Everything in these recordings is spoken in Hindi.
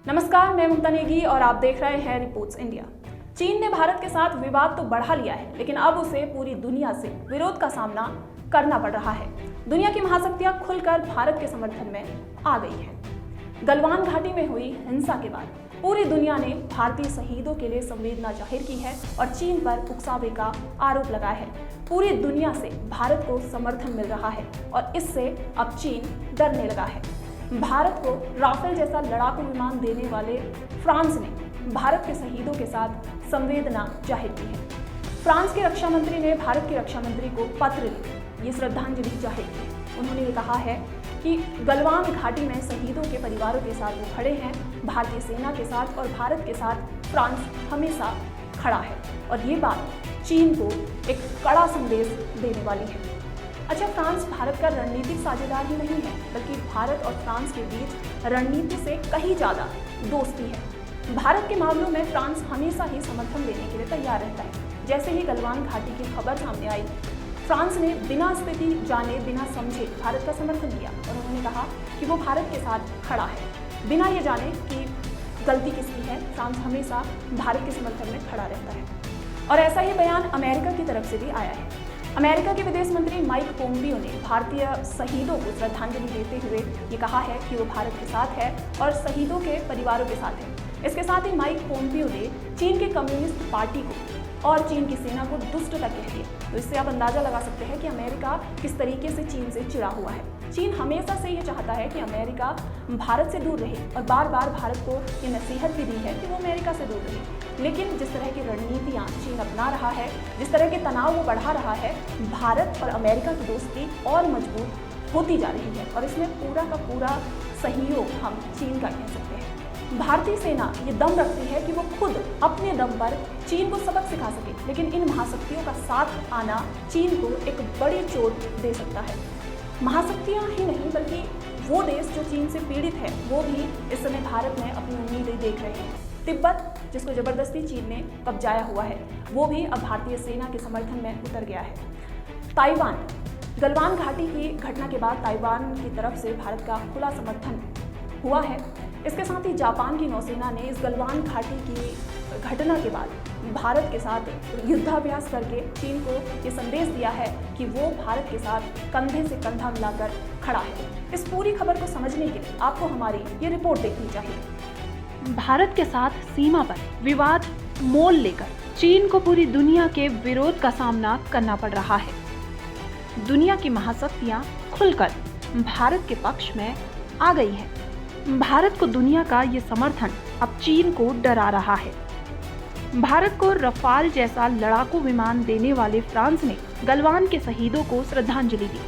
नमस्कार, मैं ममता नेगी और आप देख रहे हैं रिपोर्ट्स इंडिया। चीन ने भारत के साथ विवाद तो बढ़ा लिया है, लेकिन अब उसे पूरी दुनिया से विरोध का सामना करना पड़ रहा है। दुनिया की महाशक्तियां खुलकर भारत के समर्थन में आ गई हैं। गलवान घाटी में हुई हिंसा के बाद पूरी दुनिया ने भारतीय शहीदों के लिए संवेदना जाहिर की है और चीन पर उकसावे का आरोप लगाया है। पूरी दुनिया से भारत को समर्थन मिल रहा है और इससे अब चीन डरने लगा है। भारत को राफेल जैसा लड़ाकू विमान देने वाले फ्रांस ने भारत के शहीदों के साथ संवेदना जाहिर की है। फ्रांस के रक्षा मंत्री ने भारत के रक्षा मंत्री को पत्र लिख ये श्रद्धांजलि जाहिर की। उन्होंने ये कहा है कि गलवान घाटी में शहीदों के परिवारों के साथ वो खड़े हैं, भारतीय सेना के साथ और भारत के साथ फ्रांस हमेशा खड़ा है और ये बात चीन को एक कड़ा संदेश देने वाली है। अच्छा, फ्रांस भारत का रणनीतिक साझेदार ही नहीं है, बल्कि भारत और फ्रांस के बीच रणनीति से कहीं ज़्यादा दोस्ती है। भारत के मामलों में फ्रांस हमेशा ही समर्थन देने के लिए तैयार रहता है। जैसे ही गलवान घाटी की खबर सामने आई, फ्रांस ने बिना स्थिति जाने बिना समझे भारत का समर्थन किया और उन्होंने कहा कि वो भारत के साथ खड़ा है। बिना ये जाने कि गलती किसकी है, फ्रांस हमेशा भारत के समर्थन में खड़ा रहता है। और ऐसा ही बयान अमेरिका की तरफ से भी आया है। अमेरिका के विदेश मंत्री माइक पोम्पियो ने भारतीय शहीदों को श्रद्धांजलि देते हुए ये कहा है कि वो भारत के साथ है और शहीदों के परिवारों के साथ है। इसके साथ ही माइक पोम्पियो ने चीन के कम्युनिस्ट पार्टी को और चीन की सेना को दुष्टता कह दिया। तो इससे आप अंदाजा लगा सकते हैं कि अमेरिका किस तरीके से चीन से चिढ़ा हुआ है। चीन हमेशा से ये चाहता है कि अमेरिका भारत से दूर रहे और बार बार भारत को ये नसीहत भी दी है कि वो अमेरिका से दूर रहे। लेकिन जिस तरह की रणनीतियाँ चीन अपना रहा है, जिस तरह के तनाव वो बढ़ा रहा है, भारत और अमेरिका की दोस्ती और मजबूत होती जा रही है और इसमें पूरा का पूरा सहयोग हम चीन का कह सकते हैं। भारतीय सेना ये दम रखती है कि वो खुद अपने दम पर चीन को सबक सिखा सके, लेकिन इन महाशक्तियों का साथ आना चीन को एक बड़ी चोट दे सकता है। महाशक्तियाँ ही नहीं, बल्कि वो देश जो चीन से पीड़ित है, वो भी इस समय भारत में अपनी उम्मीदें देख रहे हैं। तिब्बत, जिसको जबरदस्ती चीन ने कब्जाया हुआ है, वो भी अब भारतीय सेना के समर्थन में उतर गया है। ताइवान, गलवान घाटी की घटना के बाद ताइवान की तरफ से भारत का खुला समर्थन हुआ है। इसके साथ ही जापान की नौसेना ने इस गलवान घाटी की घटना के बाद भारत के साथ युद्धाभ्यास करके चीन को ये संदेश दिया है कि वो भारत के साथ कंधे से कंधा मिलाकर खड़ा है। इस पूरी खबर को समझने के लिए आपको हमारी ये रिपोर्ट देखनी चाहिए। भारत के साथ सीमा पर विवाद मोल लेकर चीन को पूरी दुनिया के विरोध का सामना करना पड़ रहा है। दुनिया की महाशक्तियां खुलकर भारत के पक्ष में आ गई हैं। भारत को दुनिया का ये समर्थन अब चीन को डरा रहा है। भारत को रफाल जैसा लड़ाकू विमान देने वाले फ्रांस ने गलवान के शहीदों को श्रद्धांजलि दी।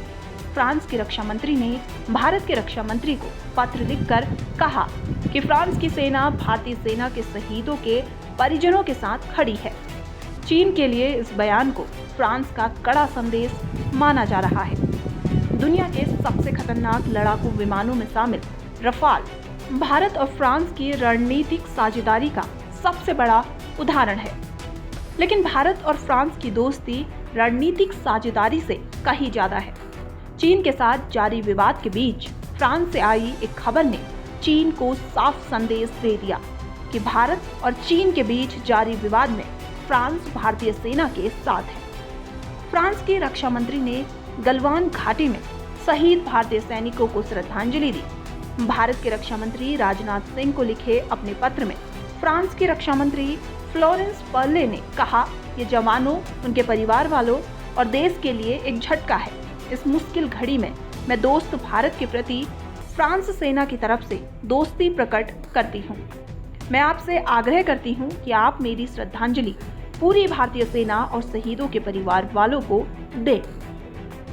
फ्रांस के रक्षा मंत्री ने भारत के रक्षा मंत्री को पत्र लिखकर कहा कि फ्रांस की सेना भारतीय सेना के शहीदों के परिजनों के साथ खड़ी है। चीन के लिए इस बयान को फ्रांस का कड़ा संदेश माना जा रहा है। दुनिया के सबसे खतरनाक लड़ाकू विमानों में शामिल रफाल भारत और फ्रांस की रणनीतिक साझेदारी का सबसे बड़ा उदाहरण है। लेकिन भारत और फ्रांस की दोस्ती रणनीतिक साझेदारी से कहीं ज्यादा है। चीन के साथ जारी विवाद के बीच फ्रांस से आई एक खबर ने चीन को साफ संदेश दे दिया कि भारत और चीन के बीच जारी विवाद में फ्रांस भारतीय सेना के साथ है। फ्रांस के रक्षा मंत्री ने गलवान घाटी में शहीद भारतीय सैनिकों को श्रद्धांजलि दी। भारत के रक्षा मंत्री राजनाथ सिंह को लिखे अपने पत्र में फ्रांस के रक्षा मंत्री फ्लोरेंस पर्ले ने कहा, ये जवानों, उनके परिवार वालों और देश के लिए एक झटका है। इस मुश्किल घड़ी में मैं दोस्त भारत के प्रति फ्रांस सेना की तरफ से दोस्ती प्रकट करती हूँ। मैं आपसे आग्रह करती हूँ कि आप मेरी श्रद्धांजलि पूरी भारतीय सेना और शहीदों के परिवार वालों को दें।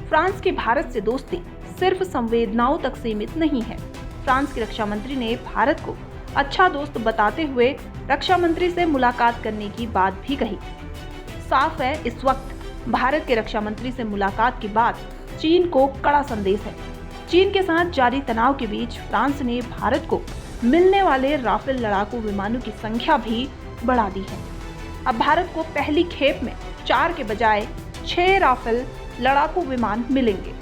फ्रांस की भारत से दोस्ती सिर्फ संवेदनाओं तक सीमित नहीं है। फ्रांस के रक्षा मंत्री ने भारत को अच्छा दोस्त बताते हुए रक्षा मंत्री से मुलाकात करने की बात भी कही। साफ है, इस वक्त भारत के रक्षा मंत्री से मुलाकात के बाद चीन को कड़ा संदेश है। चीन के साथ जारी तनाव के बीच फ्रांस ने भारत को मिलने वाले राफेल लड़ाकू विमानों की संख्या भी बढ़ा दी है। अब भारत को पहली खेप में 4 के बजाय 6 राफेल लड़ाकू विमान मिलेंगे।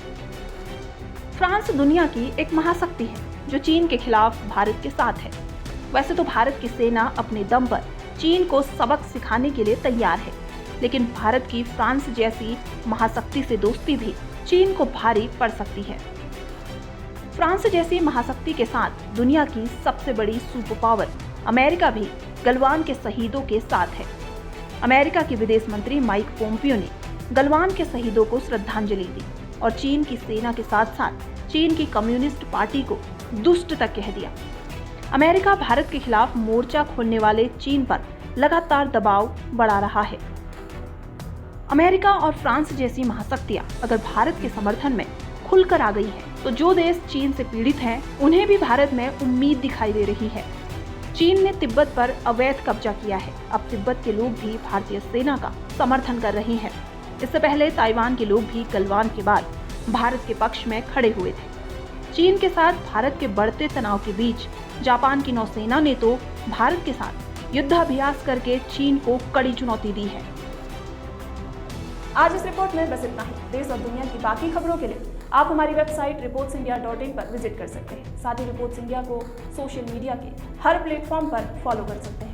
फ्रांस दुनिया की एक महाशक्ति है जो चीन के खिलाफ भारत के साथ है। वैसे तो भारत की सेना अपने दम पर चीन को सबक सिखाने के लिए तैयार है, लेकिन भारत की फ्रांस जैसी महाशक्ति से दोस्ती भी चीन को भारी पड़ सकती है। फ्रांस जैसी महाशक्ति के साथ दुनिया की सबसे बड़ी सुपर पावर अमेरिका भी गलवान के शहीदों के साथ है। अमेरिका के विदेश मंत्री माइक पोम्पियो ने गलवान के शहीदों को श्रद्धांजलि दी और चीन की सेना के साथ साथ चीन की कम्युनिस्ट पार्टी को दुष्ट तक कह दिया। अमेरिका भारत के खिलाफ मोर्चा खोलने वाले चीन पर लगातार दबाव बढ़ा रहा है। अमेरिका और फ्रांस जैसी महाशक्तियां अगर भारत के समर्थन में खुलकर आ गई हैं, तो जो देश चीन से पीड़ित हैं, उन्हें भी भारत में उम्मीद दिखाई दे रही है। चीन ने तिब्बत पर अवैध कब्जा किया है। अब तिब्बत के लोग भी भारतीय सेना का समर्थन कर रहे हैं। इससे पहले ताइवान के लोग भी गलवान के बाद भारत के पक्ष में खड़े हुए थे। चीन के साथ भारत के बढ़ते तनाव के बीच जापान की नौसेना ने तो भारत के साथ युद्धाभ्यास करके चीन को कड़ी चुनौती दी है। आज इस रिपोर्ट में बस इतना ही। देश और दुनिया की बाकी खबरों के लिए आप हमारी वेबसाइट reportsindia.in पर विजिट कर सकते हैं। साथ ही रिपोर्ट्स इंडिया को सोशल मीडिया के हर प्लेटफॉर्म पर फॉलो कर सकते हैं।